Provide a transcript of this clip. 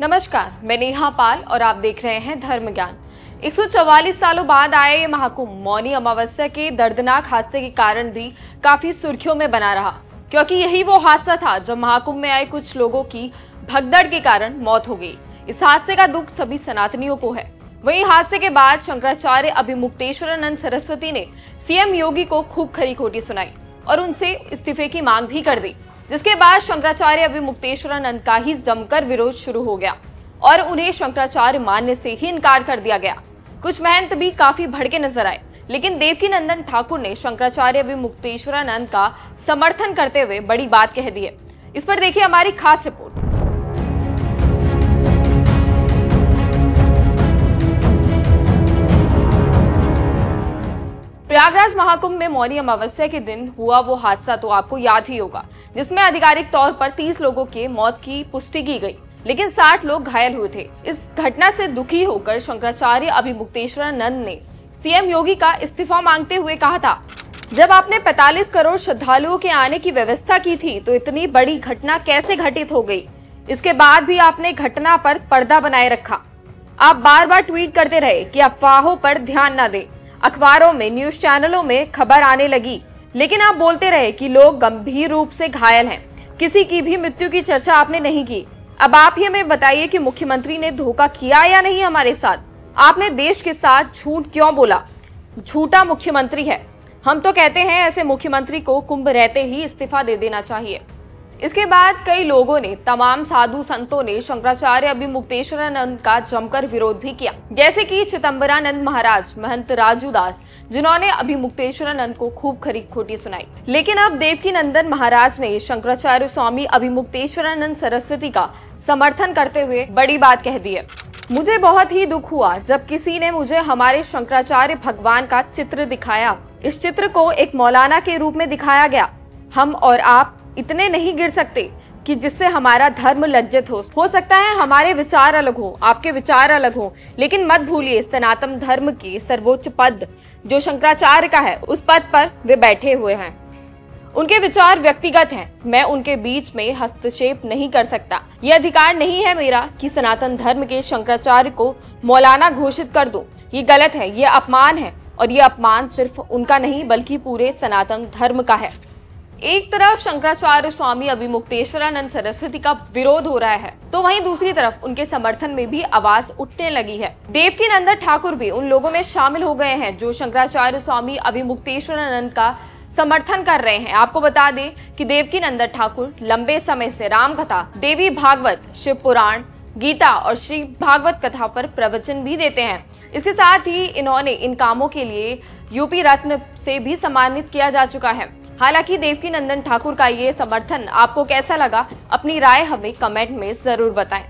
नमस्कार, मैं नेहा पाल और आप देख रहे हैं धर्म ज्ञान। 144 सालों बाद आए ये महाकुंभ मौनी अमावस्या के दर्दनाक हादसे के कारण भी काफी सुर्खियों में बना रहा, क्योंकि यही वो हादसा था जब महाकुंभ में आए कुछ लोगों की भगदड़ के कारण मौत हो गई। इस हादसे का दुख सभी सनातनियों को है। वहीं हादसे के बाद शंकराचार्य अभिमुक्तेश्वरानंद सरस्वती ने सीएम योगी को खूब खरी खोटी सुनाई और उनसे इस्तीफे की मांग भी कर दी, जिसके बाद शंकराचार्य अभिमुक्तेश्वरानंद का ही जमकर विरोध शुरू हो गया और उन्हें शंकराचार्य मानने से ही इनकार कर दिया गया। कुछ महंत भी काफी भड़के नजर आए, लेकिन देवकीनंदन ठाकुर ने शंकराचार्य अभिमुक्तेश्वरानंद का समर्थन करते हुए बड़ी बात कह दी है। इस पर देखिए हमारी खास रिपोर्ट। प्रयागराज महाकुंभ में मौनी अमावस्या के दिन हुआ वो हादसा तो आपको याद ही होगा, जिसमें आधिकारिक तौर पर 30 लोगों के मौत की पुष्टि की गई, लेकिन 60 लोग घायल हुए थे। इस घटना से दुखी होकर शंकराचार्य अभिमुक्तेश्वरानंद ने सीएम योगी का इस्तीफा मांगते हुए कहा था, जब आपने 45 करोड़ श्रद्धालुओं के आने की व्यवस्था की थी तो इतनी बड़ी घटना कैसे घटित हो गई? इसके बाद भी आपने घटना पर पर्दा बनाए रखा। आप बार बार ट्वीट करते रहे कि अफवाहों पर ध्यान न दें। अखबारों में, न्यूज चैनलों में खबर आने लगी, लेकिन आप बोलते रहे कि लोग गंभीर रूप से घायल हैं। किसी की भी मृत्यु की चर्चा आपने नहीं की। अब आप ही हमें बताइए कि मुख्यमंत्री ने धोखा किया या नहीं हमारे साथ? आपने देश के साथ झूठ क्यों बोला? झूठा मुख्यमंत्री है। हम तो कहते हैं ऐसे मुख्यमंत्री को कुंभ रहते ही इस्तीफा दे देना चाहिए। इसके बाद कई लोगों ने, तमाम साधु संतों ने शंकराचार्य अभिमुक्तेश्वरानंद का जमकर विरोध भी किया, जैसे कि चिदंबरानंद महाराज, महंत राजू दास, जिन्होंने अभिमुक्तेश्वरानंद को खूब खरी खोटी सुनाई। लेकिन अब देवकीनंदन महाराज ने शंकराचार्य स्वामी अभिमुक्तेश्वरानंद सरस्वती का समर्थन करते हुए बड़ी बात कह दी है। मुझे बहुत ही दुख हुआ जब किसी ने मुझे हमारे शंकराचार्य भगवान का चित्र दिखाया। इस चित्र को एक मौलाना के रूप में दिखाया गया। हम और आप इतने नहीं गिर सकते कि जिससे हमारा धर्म लज्जित हो सकता है हमारे विचार अलग हो, आपके विचार अलग हो, लेकिन मत भूलिए सनातन धर्म के सर्वोच्च पद जो शंकराचार्य का है, उस पद पर वे बैठे हुए हैं। उनके विचार व्यक्तिगत हैं। मैं उनके बीच में हस्तक्षेप नहीं कर सकता। यह अधिकार नहीं है मेरा कि सनातन धर्म के शंकराचार्य को मौलाना घोषित कर दूं। ये गलत है, ये अपमान है, और ये अपमान सिर्फ उनका नहीं बल्कि पूरे सनातन धर्म का है। एक तरफ शंकराचार्य स्वामी अभिमुक्तेश्वरानंद सरस्वती का विरोध हो रहा है, तो वहीं दूसरी तरफ उनके समर्थन में भी आवाज उठने लगी है। देवकीनंदन ठाकुर भी उन लोगों में शामिल हो गए हैं जो शंकराचार्य स्वामी अभिमुक्तेश्वरानंद का समर्थन कर रहे हैं। आपको बता दें कि देवकीनंदन ठाकुर लंबे समय से राम कथा, देवी भागवत, शिव पुराण, गीता और श्री भागवत कथा पर प्रवचन भी देते हैं। इसके साथ ही इन्होंने इन कामों के लिए यूपी रत्न से भी सम्मानित किया जा चुका है। हालांकि देवकीनंदन ठाकुर का ये समर्थन आपको कैसा लगा? अपनी राय हमें कमेंट में जरूर बताएं।